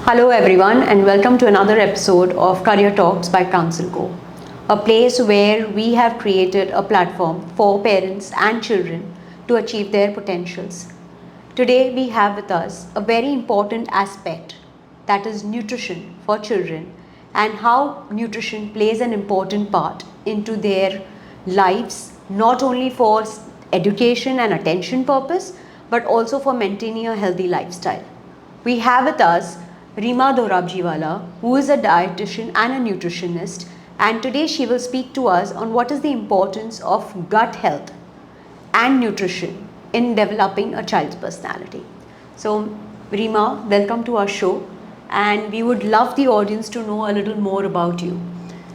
Hello, everyone, and welcome to another episode of Career Talks by Council Co, a place where we have created a platform for parents and children to achieve their potentials. Today, we have with us a very important aspect, that is nutrition for children, and how nutrition plays an important part into their lives, not only for education and attention purpose, but also for maintaining a healthy lifestyle. We have with us Rima Dorabjiwala, who is a dietitian and a nutritionist, and today she will speak to us on what is the importance of gut health and nutrition in developing a child's personality. So, Rima, welcome to our show, and we would love the audience to know a little more about you.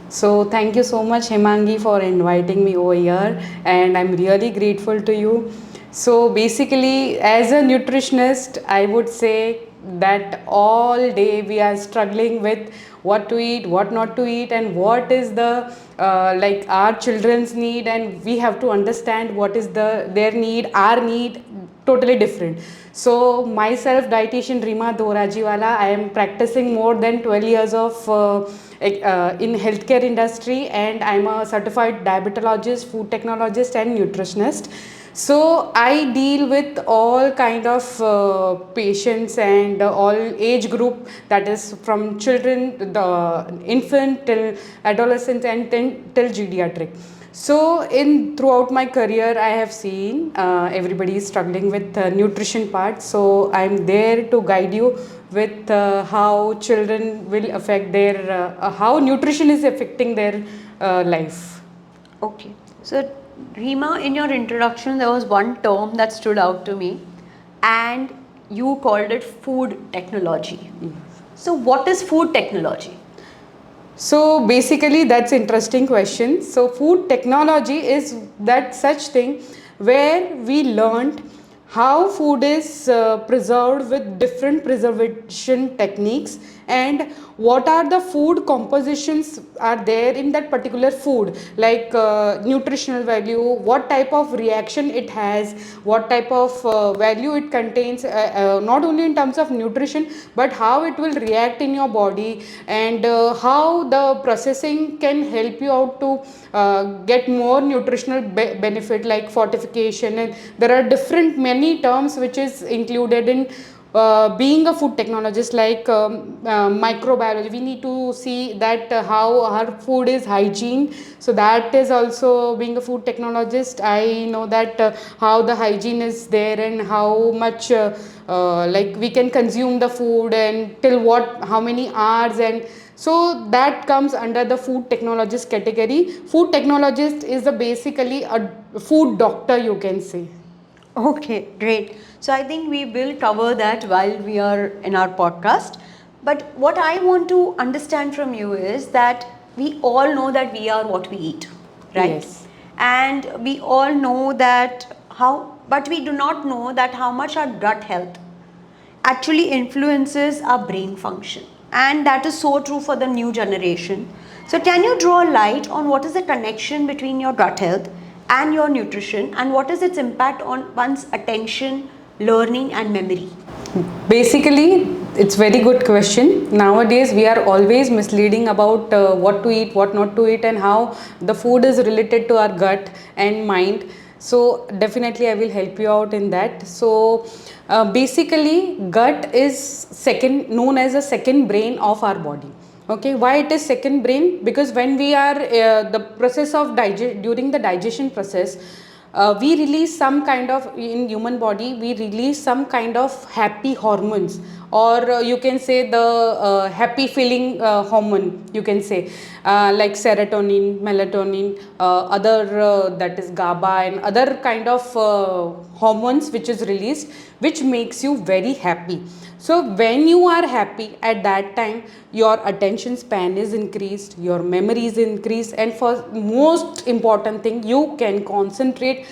So thank you so much, Hemangi, for inviting me over here, and I'm really grateful to you. So basically, as a nutritionist, I would say that all day we are struggling with what to eat, what not to eat, and what is the like our children's need, and we have to understand what is their need, our need, totally different. So myself, dietitian Rima Dorajiwala, I am practicing more than 12 years of in healthcare industry, and I'm a certified diabetologist, food technologist, and nutritionist. So I deal with all kind of patients and all age group, that is from children, the infant till adolescent, and till geriatric. So in throughout my career, I have seen everybody is struggling with nutrition part. So I'm there to guide you with how children will affect their how nutrition is affecting their life. Okay. So, Rima, in your introduction, there was one term that stood out to me, and you called it food technology. So, what is food technology? So basically, that's interesting question. So food technology is that such thing where we learned how food is preserved with different preservation techniques, and what are the food compositions are there in that particular food, like nutritional value, what type of reaction it has, what type of value it contains, not only in terms of nutrition, but how it will react in your body, and how the processing can help you out to get more nutritional benefit, like fortification, and there are different many terms which is included in being a food technologist, like microbiology. We need to see that how our food is hygiene, so that is also being a food technologist. I know that how the hygiene is there, and how much like we can consume the food, and till what how many hours, and so that comes under the food technologist category. Food technologist is a basically a food doctor, you can say. Okay, great. So I think we will cover that while we are in our podcast. But what I want to understand from you is that we all know that we are what we eat, right? Yes. And we all know that how, but we do not know that how much our gut health actually influences our brain function. And that is so true for the new generation. So, can you draw light on what is the connection between your gut health and your nutrition, and what is its impact on one's attention, learning, and memory? Basically, it's very good question. Nowadays, we are always misleading about what to eat, what not to eat, and how the food is related to our gut and mind. So definitely, I will help you out in that. So basically, gut is second known as a second brain of our body. Okay, why it is second brain? Because when we are the process of during the digestion process, we release some kind of, in human body we release some kind of happy hormones, or you can say the happy feeling hormone, you can say, like serotonin, melatonin, other that is GABA, and other kind of hormones which is released, which makes you very happy. So when you are happy at that time, your attention span is increased, your memory is increased, and for most important thing, you can concentrate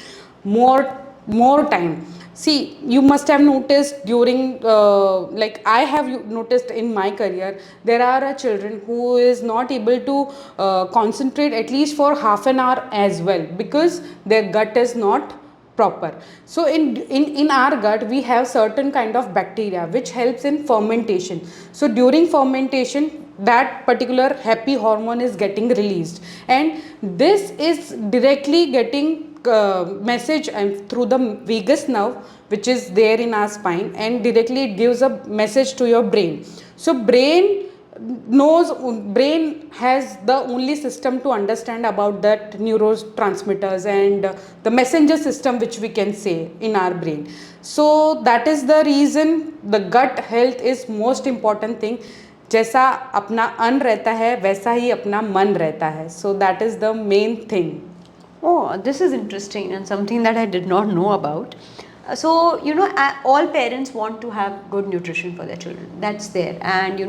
more time. See, you must have noticed during like I have noticed in my career, there are children who is not able to concentrate at least for half an hour as well, because their gut is not proper. So in our gut we have certain kind of bacteria which helps in fermentation. So during fermentation that particular happy hormone is getting released, and this is directly getting message and through the vagus nerve which is there in our spine, and directly it gives a message to your brain. So brain has the only system to understand about that neurotransmitters and the messenger system which we can say in our brain. So that is the reason the gut health is most important thing. जैसा अपना अन्न रहता है वैसा ही अपना मन रहता है. So that is the main thing. Oh, this is interesting and something that I did not know about. So, all parents want to have good nutrition for their children. That's there. And,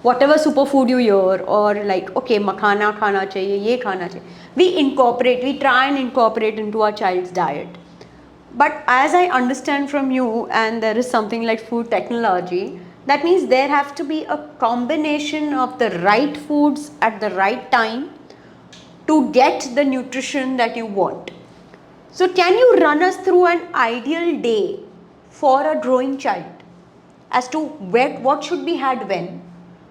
whatever superfood you hear, or like, okay, makhana khana chahiye, ye khana chahiye, we try and incorporate into our child's diet. But as I understand from you, and there is something like food technology, that means there have to be a combination of the right foods at the right time to get the nutrition that you want. So can you run us through an ideal day for a growing child as to what should be had when,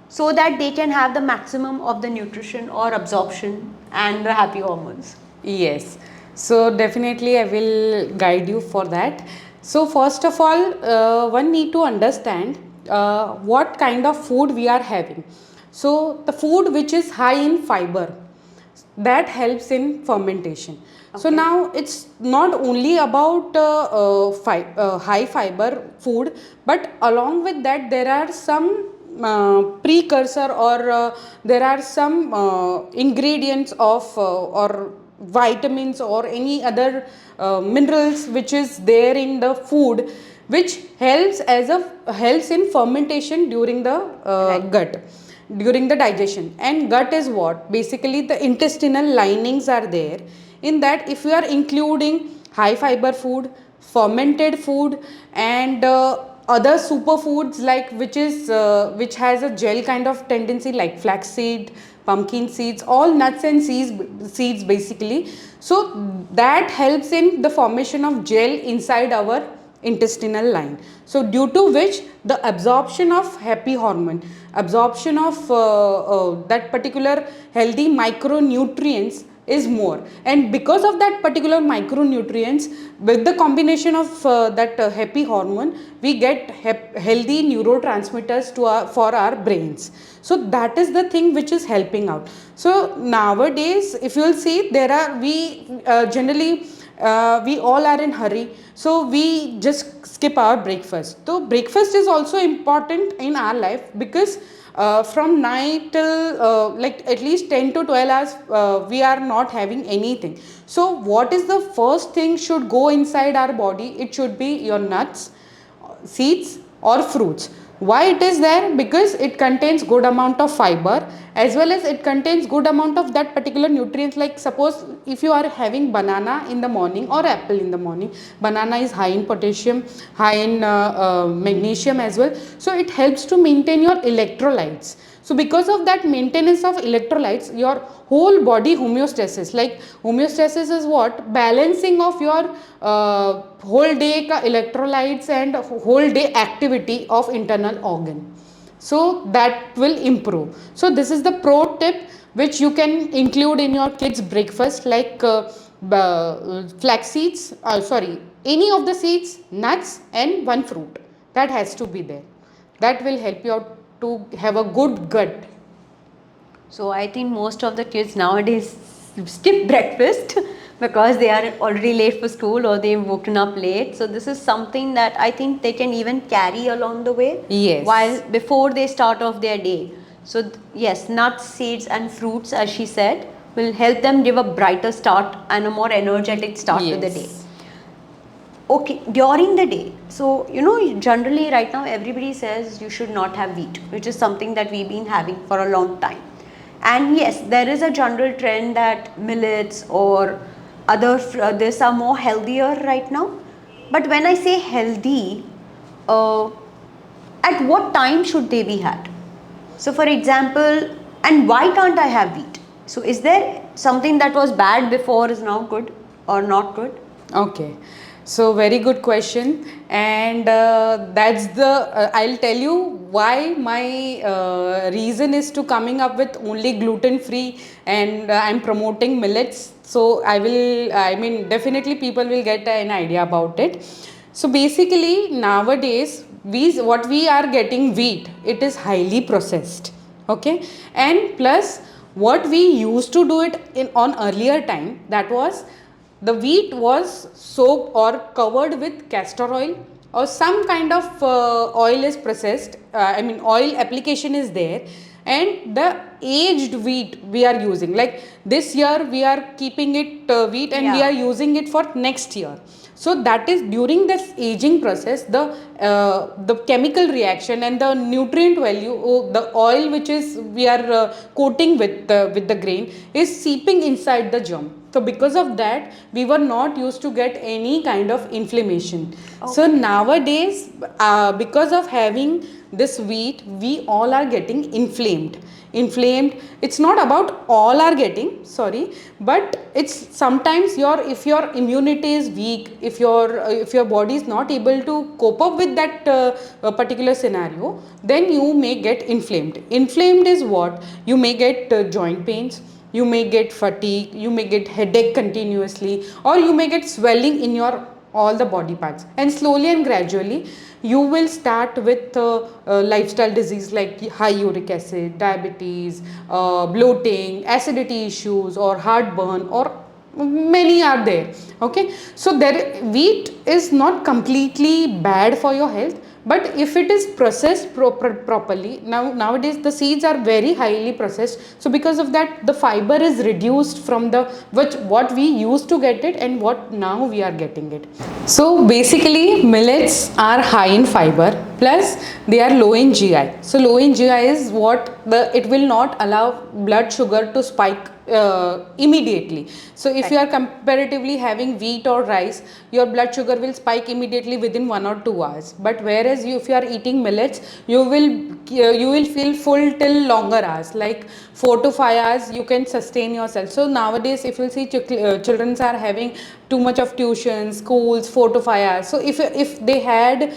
so that they can have the maximum of the nutrition or absorption and the happy hormones? Yes, so definitely I will guide you for that. So first of all, one need to understand what kind of food we are having. So the food which is high in fiber, that helps in fermentation. So Okay. now it's not only about high fiber food, but along with that there are some precursor, or there are some ingredients of or vitamins or any other minerals which is there in the food, which helps in fermentation during the Right. gut, during the digestion. And gut is what? Basically the intestinal linings are there. In that, if you are including high fiber food, fermented food, and other superfoods like which has a gel kind of tendency, like flaxseed, pumpkin seeds, all nuts and seeds basically. So that helps in the formation of gel inside our intestinal line. So due to which the absorption of happy hormone, absorption of that particular healthy micronutrients is more, and because of that particular micronutrients, with the combination of that happy hormone, we get healthy neurotransmitters for our brains. So that is the thing which is helping out. So nowadays if you will see, we generally we all are in hurry, so we just skip our breakfast. So breakfast is also important in our life, because from night till like at least 10 to 12 hours we are not having anything. So what is the first thing should go inside our body? It should be your nuts, seeds or fruits. Why it is there? Because it contains good amount of fiber, as well as it contains good amount of that particular nutrients. Like suppose if you are having banana in the morning or apple in the morning, banana is high in potassium, high in magnesium as well. So it helps to maintain your electrolytes. So because of that maintenance of electrolytes, your whole body homeostasis, like homeostasis is what? Balancing of your whole day ka electrolytes and whole day activity of internal organ. So that will improve. So this is the pro tip which you can include in your kids breakfast, like flax seeds, any of the seeds, nuts and one fruit. That has to be there. That will help you out to have a good gut. So I think most of the kids nowadays skip breakfast because they are already late for school or they've woken up late. So this is something that I think they can even carry along the way. Yes. While before they start off their day. So yes, nuts, seeds and fruits, as she said, will help them give a brighter start and a more energetic start to the day. Yes. Okay, during the day. So, generally right now everybody says you should not have wheat, which is something that we've been having for a long time. And yes, there is a general trend that millets or other this are more healthier right now. But when I say healthy, at what time should they be had? So for example, and why can't I have wheat? So is there something that was bad before is now good or not good? Okay. So very good question, and that's the I'll tell you why my reason is to coming up with only gluten free, and I'm promoting millets. So I mean definitely people will get an idea about it. So basically nowadays what we are getting wheat, it is highly processed, okay, and plus what we used to do it in on earlier time, that was the wheat was soaked or covered with castor oil or some kind of oil is processed, I mean oil application is there, and the aged wheat we are using, like this year we are keeping it wheat and we Yeah. are using it for next year. So that is during this aging process, the chemical reaction and the nutrient value, the oil which is we are coating with the grain is seeping inside the germ. So because of that we were not used to get any kind of inflammation. So nowadays because of having this wheat, we all are getting inflamed. It's not about all are getting, sorry, but it's sometimes if your immunity is weak, if your body is not able to cope up with that particular scenario, then you may get inflamed is what you may get joint pains, you may get fatigue, you may get headache continuously, or you may get swelling in your all the body parts, and slowly and gradually you will start with lifestyle disease like high uric acid, diabetes, bloating, acidity issues, or heartburn, or many are there. Okay, so there wheat is not completely bad for your health, but if it is processed properly, nowadays the seeds are very highly processed, so because of that the fiber is reduced from the what we used to get it and what now we are getting it. So basically millets are high in fiber, plus they are low in GI. So low in GI is what it will not allow blood sugar to spike immediately. So if you are comparatively having wheat or rice, your blood sugar will spike immediately within 1 or 2 hours, but whereas if you are eating millets, you will feel full till longer hours, like 4 to 5 hours you can sustain yourself. So nowadays if you see children are having too much of tuition, schools, 4 to 5 hours. So if they had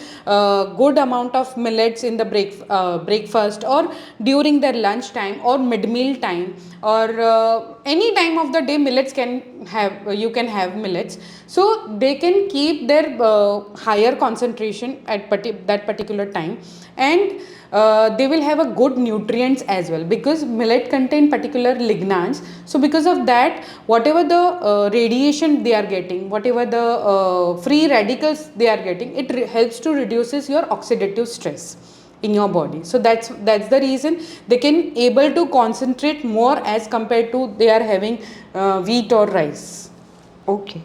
good amount of millets in the breakfast or during their lunch time or mid meal time, or any time of the day, millets can have you can have millets, so they can keep their higher concentration at that particular time, and they will have a good nutrients as well, because millet contain particular lignans. So because of that, whatever the radiation they are getting, whatever the free radicals they are getting, it helps to reduces your oxidative stress in your body. So that's the reason they can able to concentrate more as compared to they are having wheat or rice. Okay.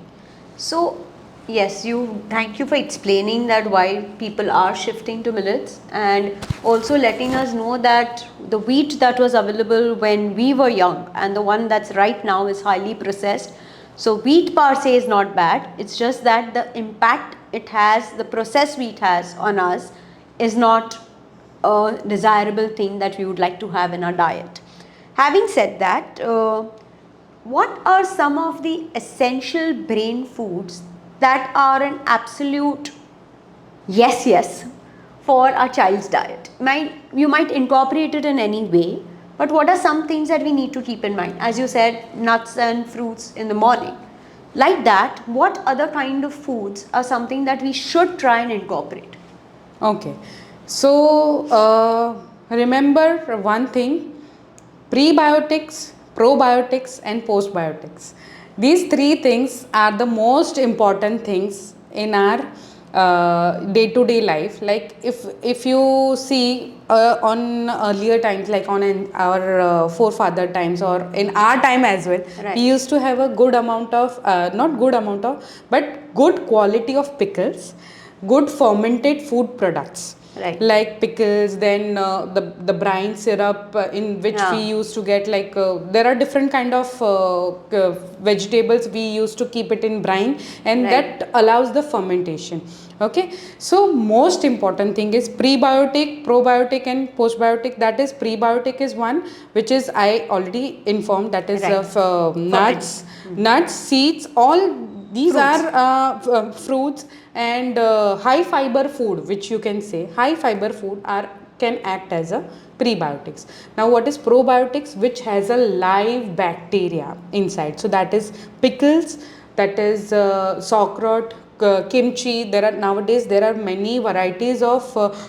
So, yes, thank you for explaining that why people are shifting to millets, and also letting us know that the wheat that was available when we were young and the one that's right now is highly processed. So wheat per se is not bad. It's just that the impact it has, the processed wheat has on us, is not a desirable thing that we would like to have in our diet. Having said that, what are some of the essential brain foods that are an absolute yes for a child's diet? You might incorporate it in any way, but what are some things that we need to keep in mind? As you said, nuts and fruits in the morning. Like that, what other kind of foods are something that we should try and incorporate? Okay, so remember one thing: prebiotics, probiotics, and postbiotics. These three things are the most important things in our day-to-day life. Like if you see on earlier times, like on our forefather times or in our time as well, Right. we used to have a good amount of not good amount of, but good quality of pickles, good fermented food products. Right. Like pickles, then the brine syrup in which we used to get, like there are different kind of vegetables we used to keep it in brine, and Right. that allows the fermentation. Okay, so most important thing is prebiotic, probiotic, and postbiotic. That is, prebiotic is one which is I already informed, that is Right. of nuts, seeds, all These Fruits. are fruits and high fiber food, which you can say high fiber food are can act as a prebiotics. Now what is probiotics? Which has a live bacteria inside. So that is pickles, that is sauerkraut, kimchi. There are nowadays there are many varieties of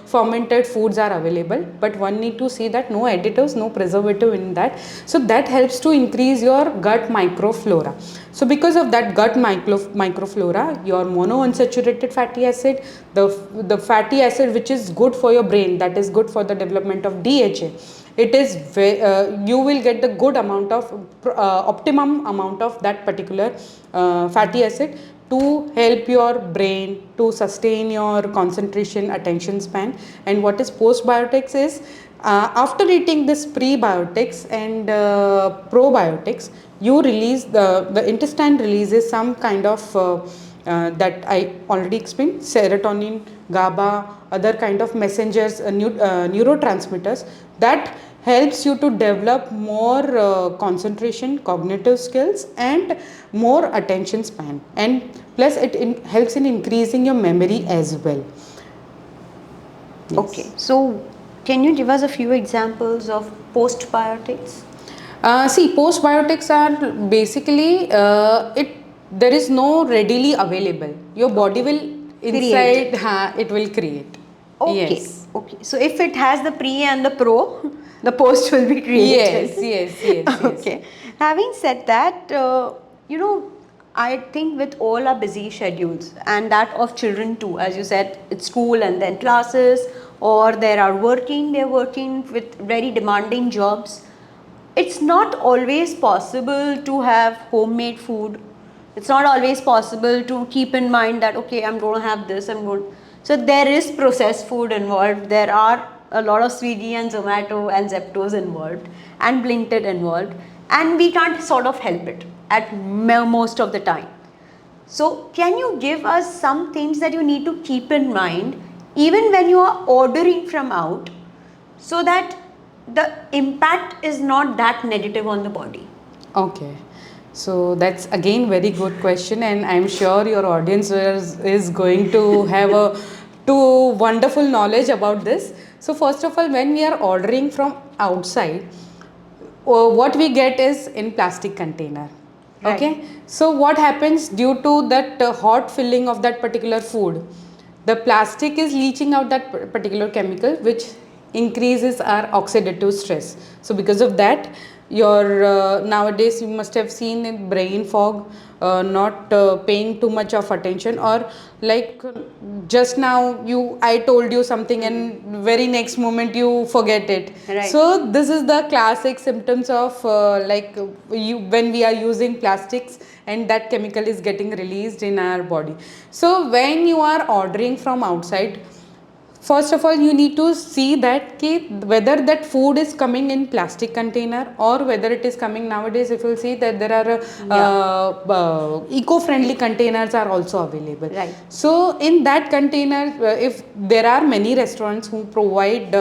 fermented foods are available, but one need to see that no additives, no preservative in that. So that helps to increase your gut microflora. So because of that gut microflora, your monounsaturated fatty acid, the fatty acid which is good for your brain, that is good for the development of DHA, it is you will get the good amount of optimum amount of that particular fatty acid to help your brain to sustain your concentration, attention span. And what is postbiotics is after eating this prebiotics and probiotics, you release the intestine releases some kind of that I already explained, serotonin, GABA, other kind of messengers, neurotransmitters that helps you to develop more concentration, cognitive skills and more attention span, and plus it helps in increasing your memory as well. Yes. Okay, so can you give us a few examples of postbiotics? See, postbiotics are basically it. There is no readily available. Your body will inside. It will create. Okay, Yes. okay. So if it has the pre and the pro, the post will be created. Yes. Okay. Having said that, I think with all our busy schedules and that of children too, as you said, it's school and then classes, or they're working with very demanding jobs. It's not always possible to have homemade food. It's not always possible to keep in mind that, okay, I'm going to have this, so there is processed food involved. There are a lot of Swiggy and Zomato and Zeptos involved and Blinkit involved, and we can't sort of help it at most of the time. So can you give us some things that you need to keep in mind even when you are ordering from out, so that the impact is not that negative on the body? Okay. So that's again very good question, and I'm sure your audience is going to have a wonderful knowledge about this. So first of all, when we are ordering from outside, what we get is in plastic container. Right. Okay. So what happens due to that hot filling of that particular food? The plastic is leaching out that particular chemical, which increases our oxidative stress. So because of that, your nowadays you must have seen in brain fog, not paying too much of attention, or like just now I told you something and very next moment you forget it. Right. So this is the classic symptoms of when we are using plastics and that chemical is getting released in our body. So when you are ordering from outside, first of all you need to see that whether that food is coming in plastic container or whether it is coming, nowadays if you see that there are eco-friendly containers are also available. Right. So in that container, if there are many restaurants who provide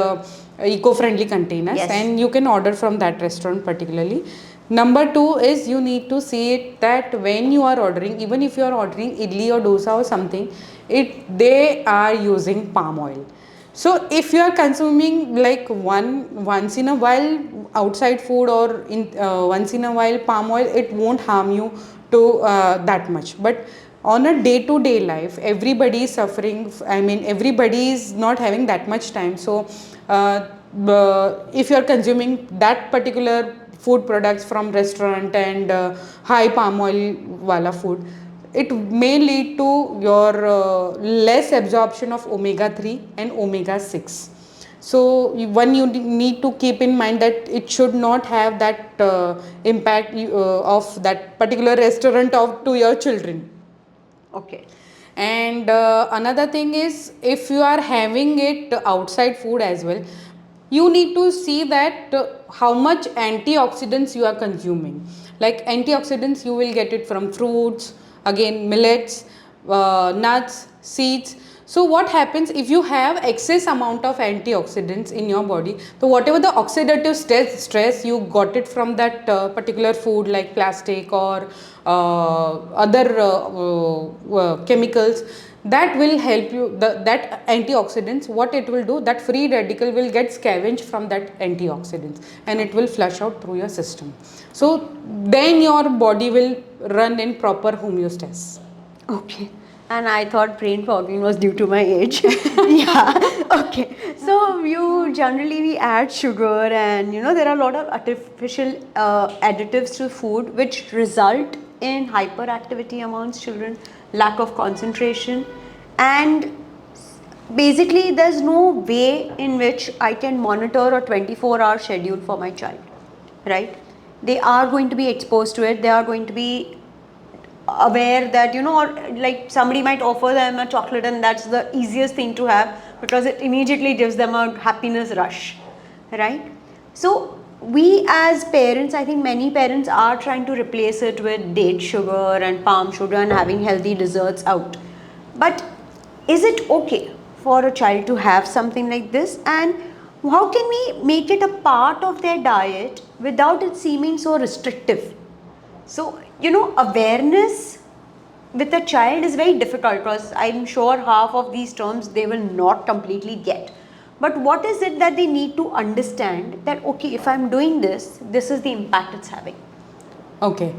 eco-friendly containers, Yes. and you can order from that restaurant particularly. Number two is you need to see it that when you are ordering, even if you are ordering idli or dosa or something, they are using palm oil. So if you are consuming like once in a while outside food, or once in a while palm oil, it won't harm you to that much. But on a day-to-day life, everybody is suffering. I mean, everybody is not having that much time. So if you are consuming that particular food products from restaurant and high palm oil wala food, it may lead to your less absorption of omega-3 and omega-6. So one you need to keep in mind that it should not have that impact of that particular restaurant to your children. Okay. And another thing is, if you are having it outside food as well, you need to see that how much antioxidants you are consuming. Like antioxidants, you will get it from fruits, again millets, nuts, seeds. So what happens if you have excess amount of antioxidants in your body? So whatever the oxidative stress you got it from that particular food, like plastic or other chemicals, that will help you, that antioxidants, what it will do, that free radical will get scavenged from that antioxidants and it will flush out through your system. So then your body will run in proper homeostasis. Okay. And I thought brain fogging was due to my age. Yeah. Okay. So we add sugar, and there are a lot of artificial additives to food which result in hyperactivity amongst children, lack of concentration, and basically there's no way in which I can monitor a 24-hour schedule for my child, right? They are going to be exposed to it. They are going to be aware that or like somebody might offer them a chocolate and that's the easiest thing to have because it immediately gives them a happiness rush, right? So we as parents, I think many parents are trying to replace it with date sugar and palm sugar and having healthy desserts out. But is it okay for a child to have something like this, and how can we make it a part of their diet without it seeming so restrictive? So, awareness with a child is very difficult because I'm sure half of these terms they will not completely get. But what is it that they need to understand that, okay, if I'm doing this, this is the impact it's having? Okay.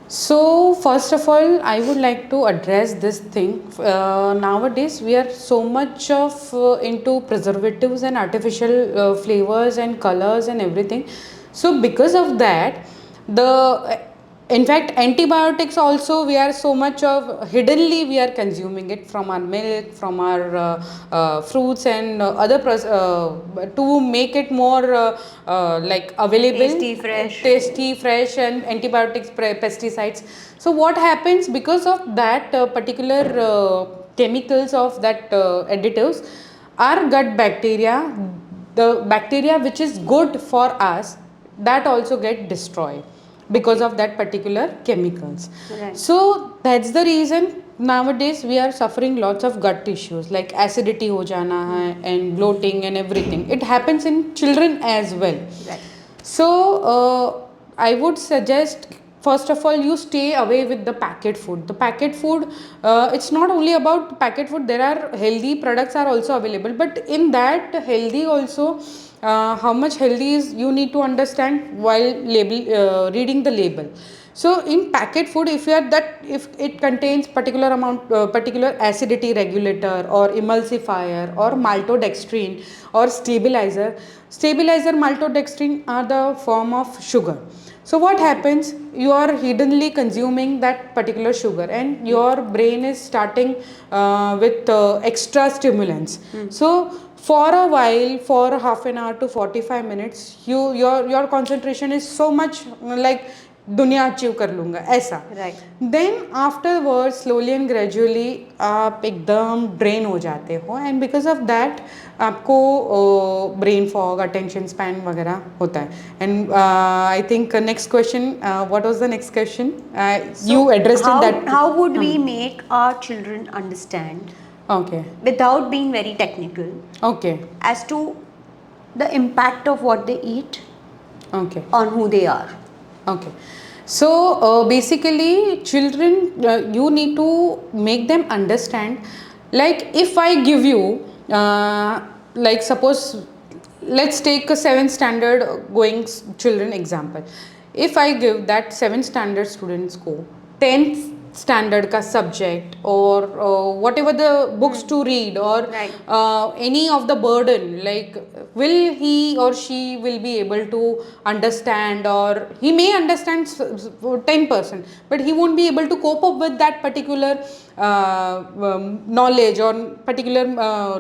So first of all, I would like to address this thing. Nowadays, we are so much of into preservatives and artificial flavors and colors and everything. So because of that, in fact, antibiotics also, we are so much of hiddenly we are consuming it from our milk, from our fruits and to make it more like available, tasty, fresh, and antibiotics, pesticides. So what happens because of that particular chemicals of that additives, our gut bacteria, the bacteria which is good for us, that also get destroyed because of that particular chemicals. Right. So that's the reason nowadays we are suffering lots of gut issues like acidity ho jana hai and bloating and everything. It happens in children as well. Right. So I would suggest first of all you stay away with the packet food. The packet food, it's not only about packet food, there are healthy products are also available, but in that healthy also how much healthy is you need to understand while reading the label. So in packet food, if it contains particular amount particular acidity regulator or emulsifier or maltodextrin or stabilizer, maltodextrin are the form of sugar. So what happens, you are hiddenly consuming that particular sugar and your brain is starting with extra stimulants. So for a while, for half an hour to 45 minutes, your concentration is so much like दुनिया achieve कर लूँगा ऐसा. Then afterward slowly and gradually आप एकदम drain हो जाते हो and because of that आपको ब्रेन फॉग, अटेंशन स्पैन वगैरह होता है. And I think next question, what was the next question you addressed in that? How would we make our children understand, okay, without being very technical, okay, as to the impact of what they eat okay, on who they are? Okay. So basically children, you need to make them understand, like if I give you like suppose let's take a 7th standard going children example. If I give that 7th standard students को 10th standard का subject or whatever the books to read or any of the burden, like will he or she will be able to understand, or he may understand 10% but he won't be able to cope up with that particular knowledge or particular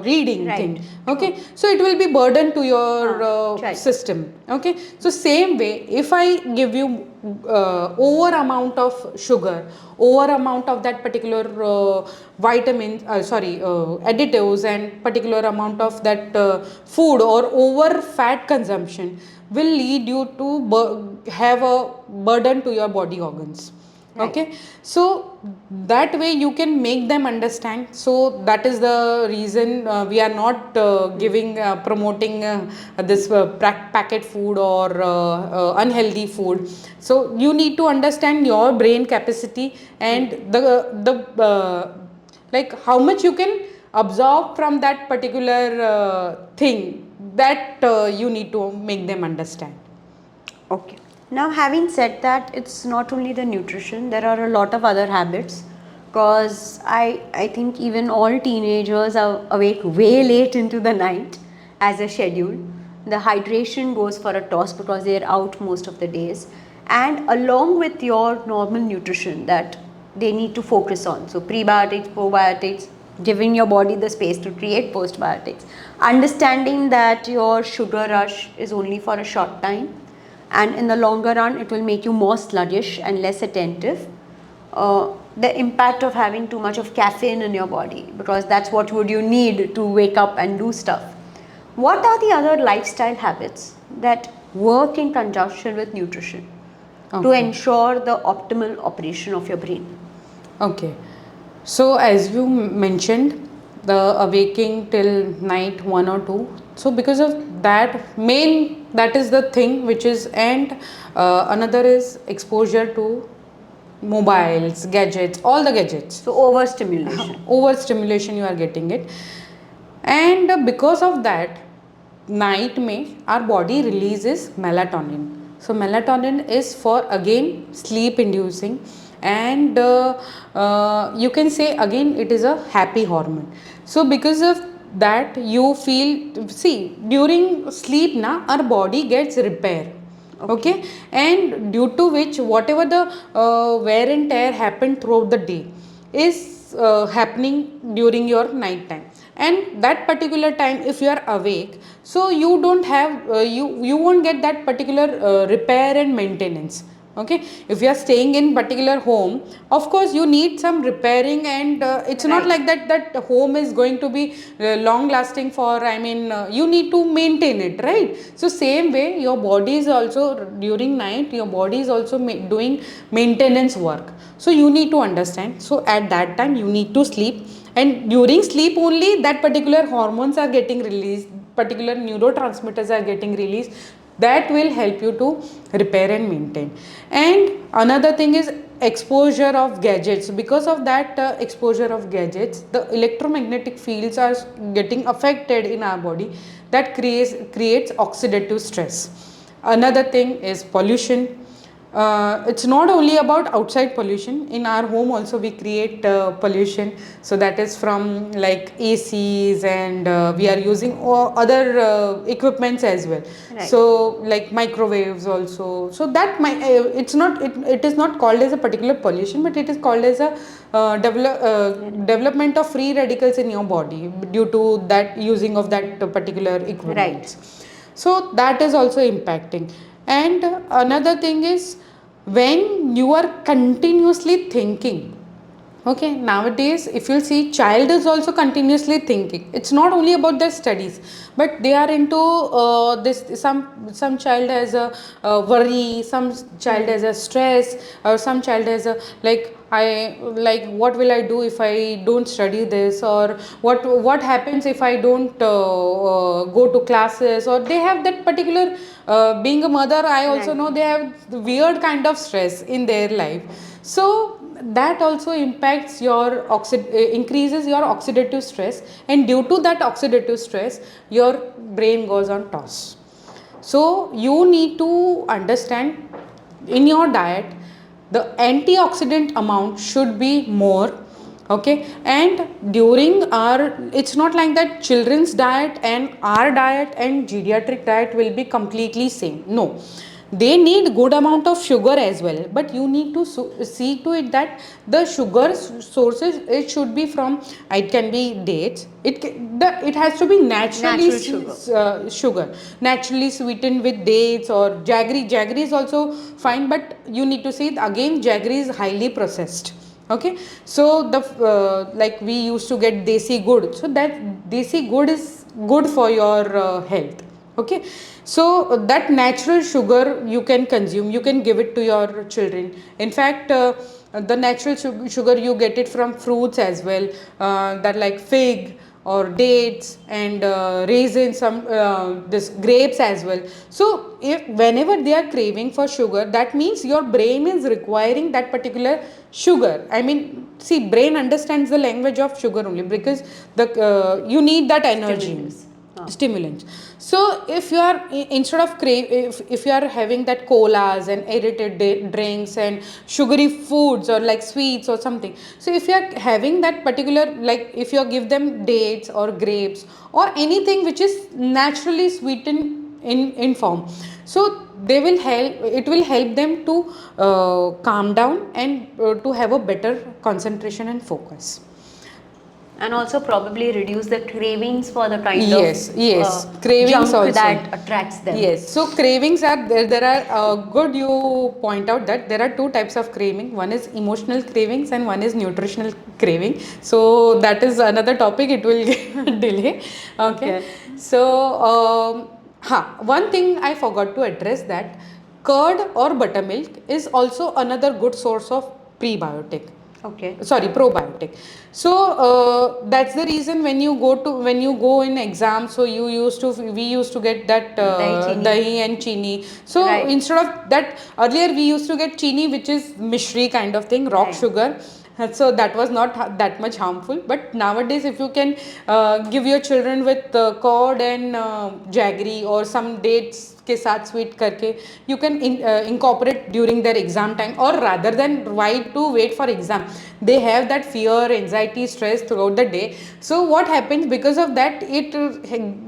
reading thing. Okay, so it will be burden to your system. Okay, so same way if I give you over amount of sugar, over amount of that particular vitamins, additives and particular amount of that food, or over fat consumption will lead you to have a burden to your body organs. Right. Okay, so that way you can make them understand. So that is the reason we are not giving promoting this packet food or unhealthy food. So you need to understand your brain capacity and the like how much you can absorb from that particular thing, that you need to make them understand. Okay. Now, having said that, it's not only the nutrition, there are a lot of other habits. Because I think even all teenagers are awake way late into the night as a schedule. The hydration goes for a toss because they're out most of the days. And along with your normal nutrition that they need to focus on. So, prebiotics, probiotics, giving your body the space to create postbiotics. Understanding that your sugar rush is only for a short time, and in the longer run it will make you more sluggish and less attentive. The impact of having too much of caffeine in your body, because that's what would you need to wake up and do stuff. What are the other lifestyle habits that work in conjunction with nutrition to Okay. ensure the optimal operation of your brain? Okay. So as you mentioned, the awaking till night 1 or 2. So because of that main, that is the thing which is, and another is exposure to mobiles, gadgets, all the gadgets. So overstimulation. Overstimulation you are getting it, and because of that night में our body releases melatonin. So melatonin is for again sleep inducing, and you can say again it is a happy hormone. So because of that you feel, see, during sleep na our body gets repair. Okay, and due to which whatever the wear and tear happened throughout the day is happening during your night time, and that particular time if you are awake, so you don't have you won't get that particular repair and maintenance. Okay, if you are staying in particular home, of course you need some repairing, and it's not Right. like that home is going to be long lasting for, I mean, you need to maintain it, right? So same way your body is also during night, your body is also doing maintenance work. So you need to understand, so at that time you need to sleep, and during sleep only that particular hormones are getting released, particular neurotransmitters are getting released, that will help you to repair and maintain. And another thing is exposure of gadgets. Because of that exposure of gadgets, the electromagnetic fields are getting affected in our body, that creates oxidative stress. Another thing is pollution. It's not only about outside pollution, in our home also we create pollution. So that is from like ACs, and we are using other equipments as well. Right. So like microwaves also, so that it's not, it is not called as a particular pollution, but it is called as a development of free radicals in your body due to that using of that particular equipment. Right. So that is also impacting. And another thing is when you are continuously thinking. Okay, nowadays if you see, child is also continuously thinking. It's not only about their studies, but they are into this. Some child has a worry, some child has a stress, or some child has a what will I do if I don't study this, or what happens if I don't go to classes, or they have that particular. Being a mother, I also Right. know they have weird kind of stress in their life. So that also impacts your increases your oxidative stress, and due to that oxidative stress your brain goes on toss. So you need to understand, in your diet the antioxidant amount should be more. Okay, and during our, it's not like that children's diet and our diet and geriatric diet will be completely same. No, they need good amount of sugar as well, but you need to see to it that the sugar sources, it should be from, it can be dates, it has to be naturally Natural sugar. sugar, naturally sweetened with dates, or jaggery is also fine, but you need to see it again, jaggery is highly processed. Okay, so the like we used to get desi good, so that desi good is good for your health. Okay, so that natural sugar you can consume, you can give it to your children. In fact The natural sugar you get it from fruits as well, that like fig or dates and raisins, some this grapes as well. So if whenever they are craving for sugar, that means your brain is requiring that particular sugar. I mean, see, brain understands the language of sugar only, because the you need that energy. Stimulus. Stimulants. So if you are instead of if you are having that colas and aerated drinks and sugary foods or like sweets or something, so if you are having that particular, like if you give them dates or grapes or anything which is naturally sweetened in form, so they will help, it will help them to calm down and to have a better concentration and focus. And also probably reduce the cravings for the kind Yes, of yes, cravings junk also. that attracts them. Yes, so cravings are there. There are good. You point out that there are two types of craving. One is emotional cravings and one is nutritional craving. So that is another topic. It will delay. Okay. So one thing I forgot to address, that curd or buttermilk is also another good source of prebiotic. Okay. Sorry, probiotic. So that's the reason when you go in exam, so we used to get that dahi and chini. So Right. instead of that, earlier we used to get chini, which is mishri kind of thing, rock Right. sugar. So that was not that much harmful. But nowadays, if you can give your children with curd and jaggery or some dates के साथ sweet करके, you can incorporate during their exam time, or rather than why to wait for exam, they have that fear, anxiety, stress throughout the day. So what happens, because of that, it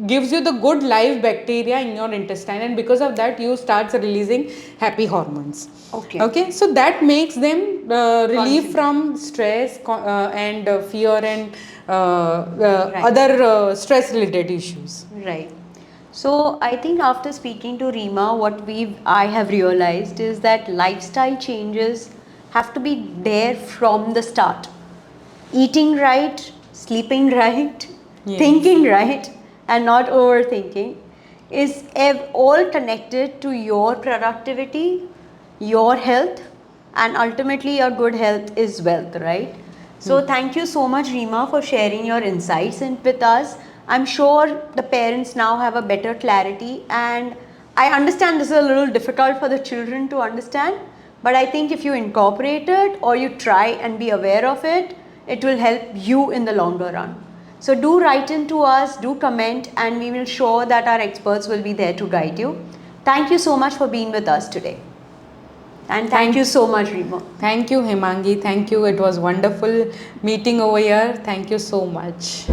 gives you the good live bacteria in your intestine, and because of that you start releasing happy hormones. Okay, so that makes them relief from stress and fear and other stress related issues. Right. So I think after speaking to Reema, what I have realized is that lifestyle changes have to be there from the start. Eating right, sleeping right, Yes. thinking right, and not overthinking is all connected to your productivity, your health, and ultimately your good health is wealth, right? So thank you so much, Reema, for sharing your insights with us. I'm sure the parents now have a better clarity, and I understand this is a little difficult for the children to understand, but I think if you incorporate it or you try and be aware of it, it will help you in the longer run. So do write in to us, do comment, and we will show that our experts will be there to guide you. Thank you so much for being with us today. And thank you so much, Reema. Thank you, Himangi. Thank you. It was wonderful meeting over here. Thank you so much.